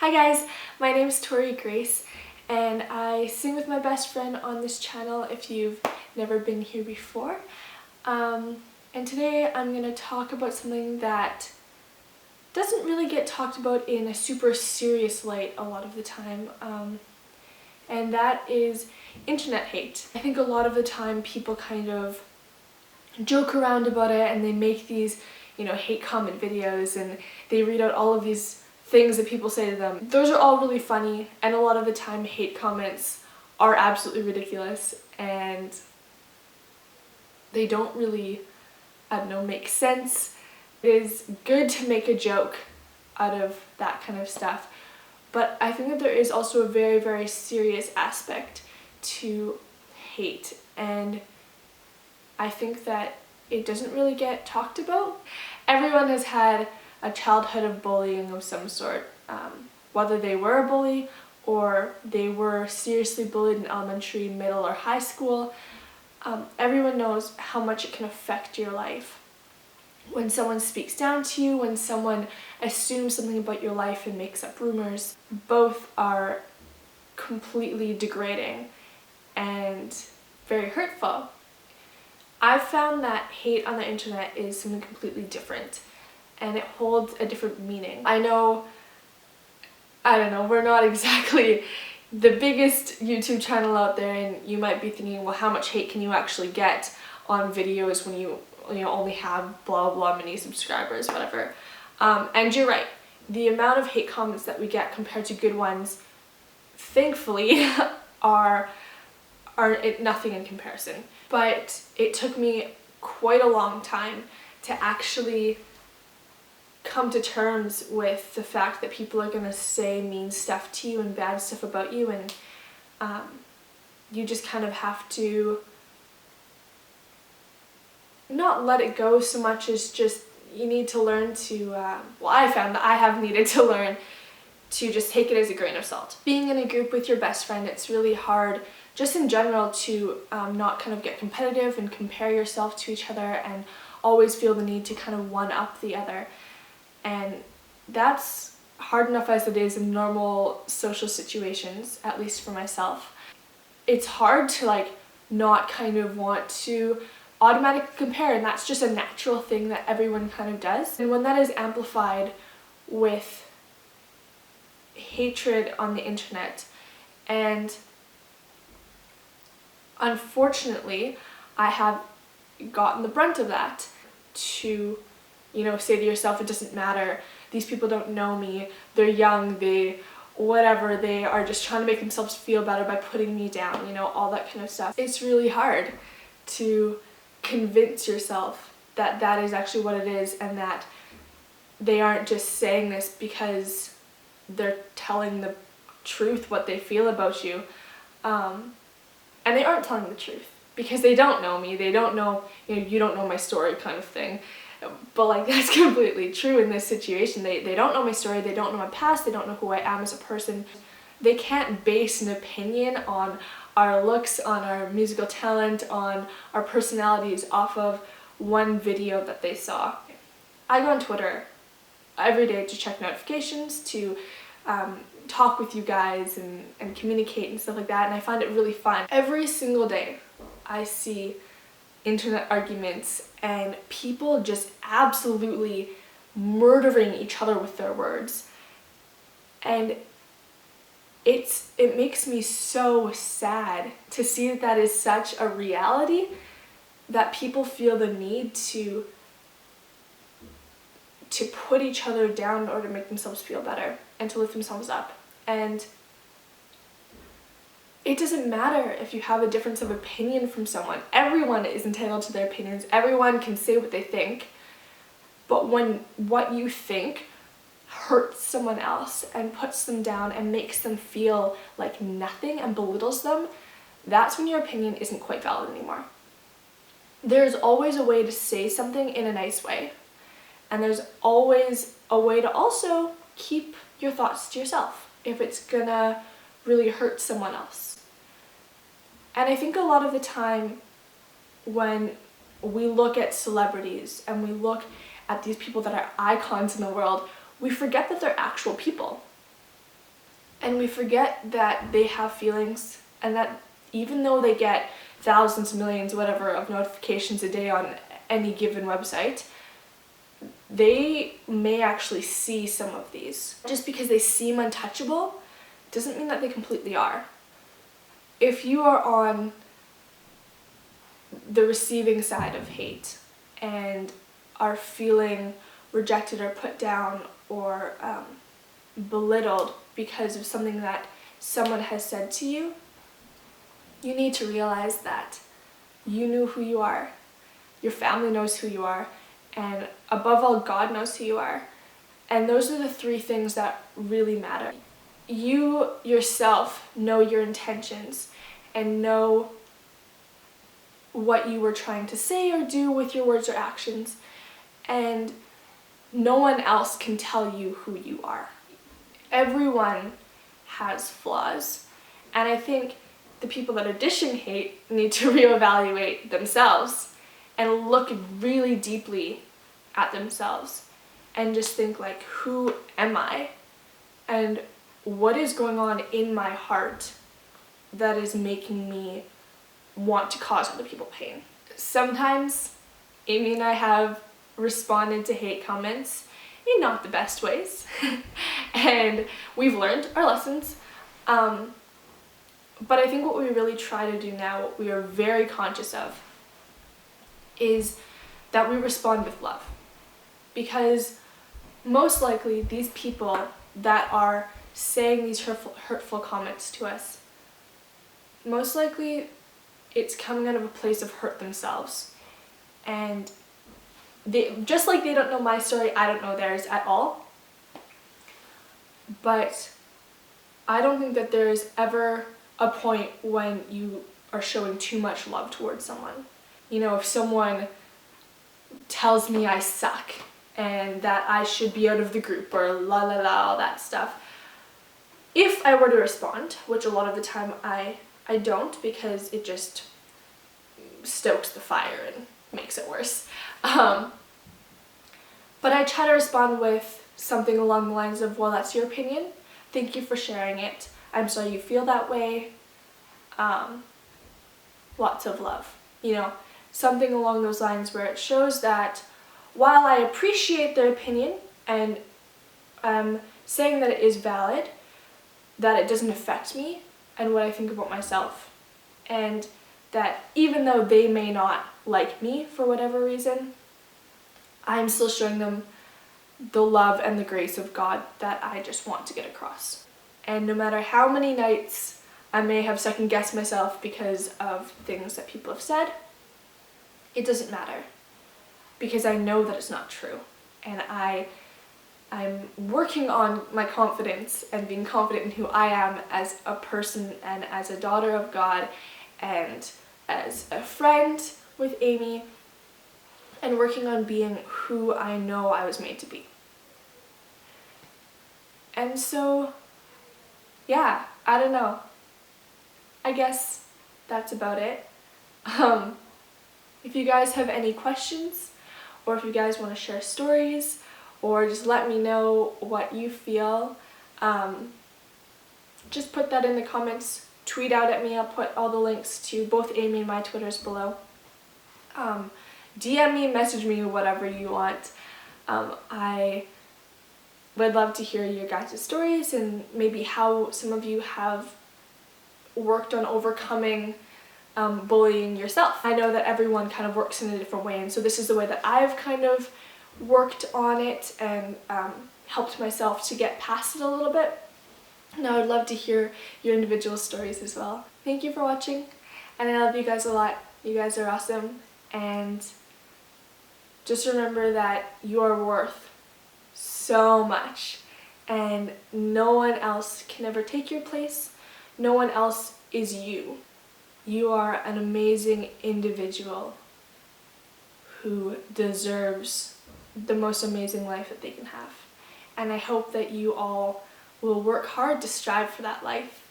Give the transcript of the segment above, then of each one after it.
Hi guys, my name is Tori Grace and I sing with my best friend on this channel if you've never been here before. And today I'm going to talk about something that doesn't really get talked about in a super serious light a lot of the time, and that is internet hate. I think a lot of the time people kind of joke around about it and they make these, hate comment videos and they read out all of these things that people say to them. Those are all really funny, and a lot of the time hate comments are absolutely ridiculous and they don't really, make sense. It is good to make a joke out of that kind of stuff, but I think that there is also a very, very serious aspect to hate, and I think that it doesn't really get talked about. Everyone has had a childhood of bullying of some sort, whether they were a bully or they were seriously bullied in elementary, middle, or high school. Everyone knows how much it can affect your life. When someone speaks down to you, when someone assumes something about your life and makes up rumors, both are completely degrading and very hurtful. I've found that hate on the internet is something completely different, and it holds a different meaning. I don't know, we're not exactly the biggest YouTube channel out there, and you might be thinking, well, how much hate can you actually get on videos when you only have blah blah many subscribers, whatever. And you're right, the amount of hate comments that we get compared to good ones, thankfully, are nothing in comparison. But it took me quite a long time to actually come to terms with the fact that people are going to say mean stuff to you and bad stuff about you, and you just kind of have to not let it go so much as just you need to learn to, I found that I have needed to learn to just take it as a grain of salt. Being in a group with your best friend, it's really hard just in general to not kind of get competitive and compare yourself to each other and always feel the need to kind of one up the other. And that's hard enough as it is in normal social situations, at least for myself. It's hard to not kind of want to automatically compare, and that's just a natural thing that everyone kind of does. And when that is amplified with hatred on the internet, and unfortunately I have gotten the brunt of that, to say to yourself, it doesn't matter, these people don't know me, they're young, they are just trying to make themselves feel better by putting me down, all that kind of stuff. It's really hard to convince yourself that that is actually what it is, and that they aren't just saying this because they're telling the truth, what they feel about you, and they aren't telling the truth because they don't know me, they don't know, you don't know my story kind of thing. But that's completely true in this situation. They don't know my story, they don't know my past, they don't know who I am as a person. They can't base an opinion on our looks, on our musical talent, on our personalities off of one video that they saw. I go on Twitter every day to check notifications, to talk with you guys and communicate and stuff like that, and I find it really fun. Every single day I see internet arguments and people just absolutely murdering each other with their words, and it makes me so sad to see that that is such a reality, that people feel the need to put each other down in order to make themselves feel better and to lift themselves up. And it doesn't matter if you have a difference of opinion from someone. Everyone is entitled to their opinions. Everyone can say what they think. But when what you think hurts someone else and puts them down and makes them feel like nothing and belittles them, that's when your opinion isn't quite valid anymore. There's always a way to say something in a nice way. And there's always a way to also keep your thoughts to yourself if it's gonna really hurt someone else. And I think a lot of the time when we look at celebrities and we look at these people that are icons in the world, we forget that they're actual people. And we forget that they have feelings, and that even though they get thousands, millions, whatever, of notifications a day on any given website, they may actually see some of these. Just because they seem untouchable doesn't mean that they completely are. If you are on the receiving side of hate and are feeling rejected or put down or belittled because of something that someone has said to you, you need to realize that you know who you are, your family knows who you are, and above all, God knows who you are. And those are the three things that really matter. You yourself know your intentions and know what you were trying to say or do with your words or actions, and no one else can tell you who you are. Everyone has flaws, and I think the people that are dishing hate need to reevaluate themselves and look really deeply at themselves and just think, like, who am I? And what is going on in my heart that is making me want to cause other people pain? Sometimes Amy and I have responded to hate comments in not the best ways and we've learned our lessons, but I think what we really try to do now, what we are very conscious of, is that we respond with love, because most likely these people that are saying these hurtful comments to us, most likely it's coming out of a place of hurt themselves, and they, just like they don't know my story, I don't know theirs at all. But I don't think that there is ever a point when you are showing too much love towards someone. You know, if someone tells me I suck and that I should be out of the group or la la la, all that stuff, if I were to respond, which a lot of the time I don't, because it just stokes the fire and makes it worse. But I try to respond with something along the lines of, well, that's your opinion. Thank you for sharing it. I'm sorry you feel that way. Lots of love. You know, something along those lines where it shows that while I appreciate their opinion and I'm saying that it is valid, that it doesn't affect me and what I think about myself. And that even though they may not like me for whatever reason, I'm still showing them the love and the grace of God that I just want to get across. And no matter how many nights I may have second-guessed myself because of things that people have said, it doesn't matter, because I know that it's not true. And I'm working on my confidence and being confident in who I am as a person and as a daughter of God and as a friend with Amy, and working on being who I know I was made to be. And so, yeah, I don't know. I guess that's about it. If you guys have any questions, or if you guys want to share stories, or just let me know what you feel, just put that in the comments, tweet out at me. I'll put all the links to both Amy and my Twitters below. DM me, message me, whatever you want. I would love to hear your guys' stories and maybe how some of you have worked on overcoming bullying yourself. I know that everyone kind of works in a different way, and so this is the way that I've kind of worked on it and helped myself to get past it a little bit. And I would love to hear your individual stories as well. Thank you for watching, and I love you guys a lot. You guys are awesome, and just remember that you are worth so much, and no one else can ever take your place. No one else is you. You are an amazing individual who deserves the most amazing life that they can have. And I hope that you all will work hard to strive for that life.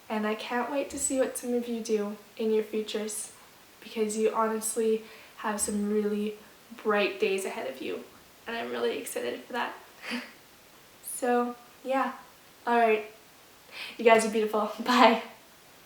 And I can't wait to see what some of you do in your futures, because you honestly have some really bright days ahead of you. And I'm really excited for that. So, yeah. Alright. You guys are beautiful. Bye.